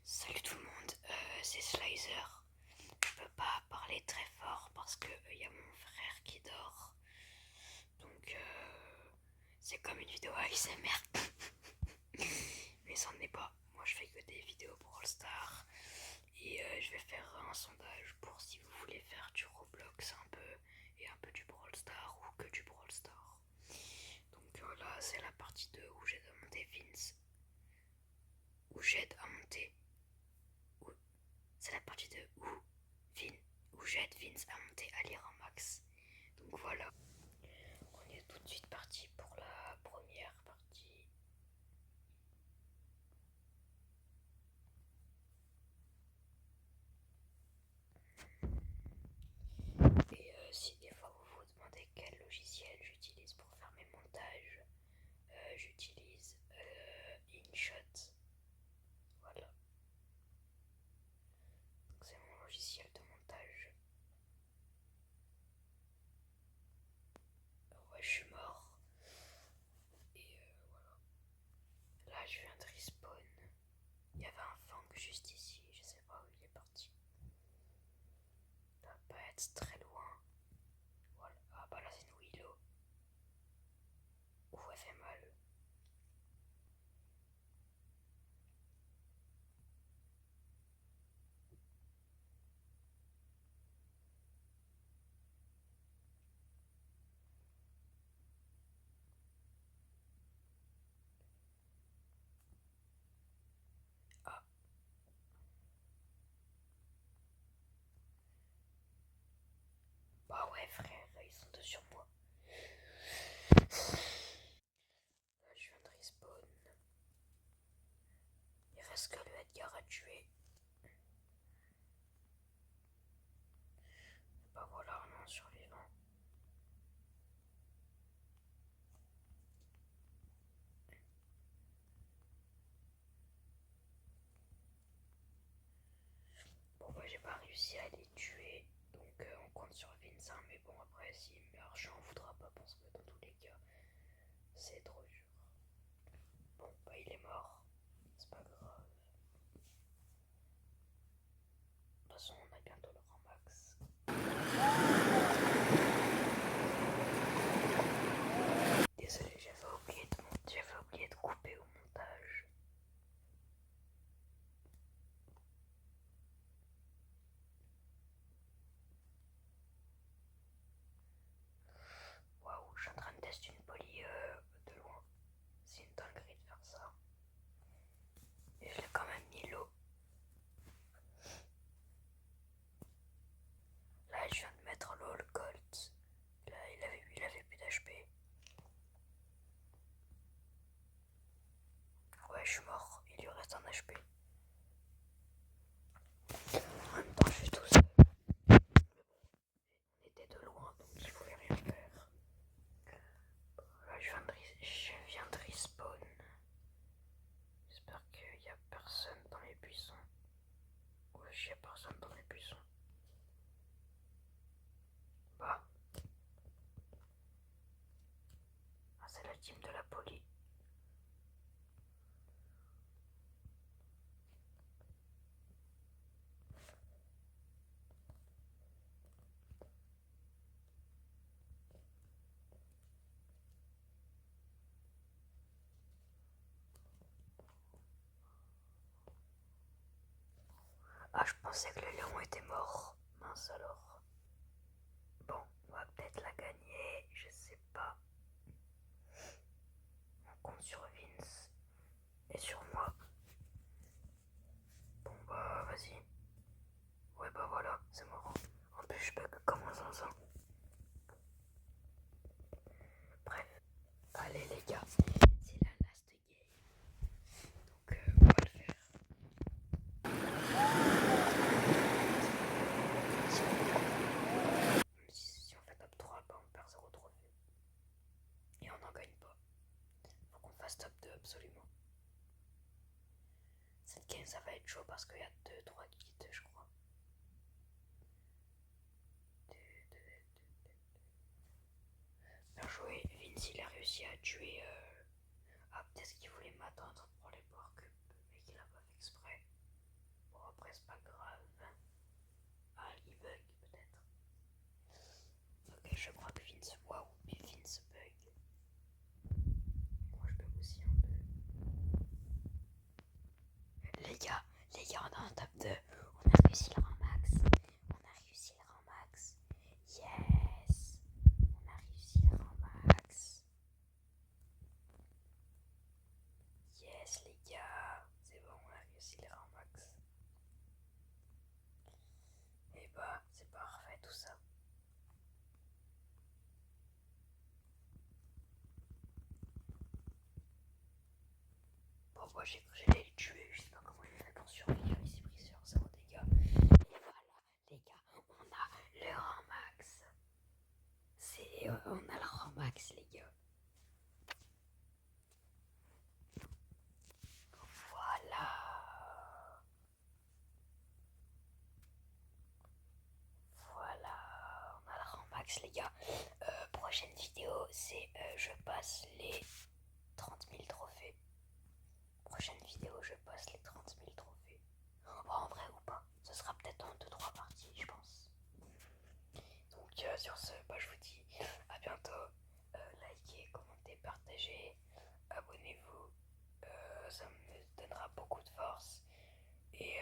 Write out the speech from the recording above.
Salut tout le monde, c'est Slicer. Je peux pas parler très fort parce que y a mon frère qui dort. Donc c'est comme une vidéo ASMR. Mais ça n'est pas. Moi je fais que des vidéos pour All Star. Et je vais faire un sondage pour si vous voulez faire du Roblox un peu et un peu du Brawl Star ou que du Brawl Star. Donc là c'est la partie 2 où j'aide à monter Vince. Où j'aide à monter. C'est la partie 2 où j'aide Vince à monter à lire un max. Donc voilà. On est tout de suite parti pour la première partie. Et si des fois vous vous demandez quel logiciel j'utilise pour faire mes montages, j'utilise InShot. Voilà. Donc c'est mon logiciel de montage. Ouais, je suis mort. Et voilà. Là, je viens de respawn. Il y avait un fang juste ici. Je sais pas où il est parti. Ça va pas être très loin. Voilà. Ah bah là, c'est une Willow. Ouh, elle fait mal. Ah, bah ouais, frère, ils sont deux sur moi. Là, je viens de respawn. Il reste que le Edgar à tuer. Bah voilà, on est un survivant. Bon, bah j'ai pas réussi à les tuer. Donc on compte sur Vincent. Mais bon, après, s'il meurt, j'en voudra pas parce que dans tous les cas, c'est trop dur. Bon, bah il est mort. C'est pas grave. De toute façon, on a bientôt le rang max. Désolé, j'avais oublié de couper au montage. Waouh, je suis en train de tester une poly de loin. C'est une dinguerie de faire ça. Et je l'ai quand même mis low. Là, je viens de mettre low le Colt. Là, il avait plus d'HP. Ouais, je suis mort. Il lui reste un HP. En même temps, je suis tout seul. On était de loin, donc il pouvait rien faire. Là, je viens de respawn. J'espère qu'il n'y a personne dans les buissons. Ouais, il n'y a personne dans les buissons. Bah. Ah, c'est la team de la poli. Ah, je pensais que le lion était mort. Mince alors. Bon, on va peut-être la gagner, je sais pas. On compte sur Vince et sur moi. Bon bah vas-y. Ouais bah voilà, c'est marrant. En plus je bug comme un zinzin. Bref, allez les gars, c'est la last game. Donc on va le faire. Si on fait top 3, bah on perd 0 trophée. Et on n'en gagne pas. Faut qu'on fasse top 2 absolument. Cette game ça va être chaud parce qu'il y a 2-3 kits je crois. Bien joué, Vince il a réussi à tuer. Ah, peut-être qu'il voulait m'attendre pour les boire cube, mais qu'il a pas fait exprès. vrai, c'est pas grave. Ah, il bug peut-être. Ok, je crois que Vince. Waouh, Vince bug. Moi je bug aussi un peu. Les gars, on est en top 2. On a réussi le rang max. On a réussi le rang max. Yes. On a réussi le rang max. Yes, les gars. C'est bon, on a réussi le rang max. Et bah, c'est parfait tout ça. Bon, moi j'ai cru que j'allais le tuer. Je sais pas comment il a fait pour survivre. Il s'est pris sur 0 dégâts. Et voilà, les gars, on a le rang max. On a le rang max, les gars. Voilà. Voilà, on a le rang max, les gars. Prochaine vidéo, c'est je passe les 30 000 trophées. Prochaine vidéo, je passe les 30 000 trophées. Oh, en vrai ou pas, ce sera peut-être en 2-3 parties, je pense. Donc sur ce, bah, je vous dis à bientôt. Likez, commentez, partagez, abonnez-vous. Ça me donnera beaucoup de force. Et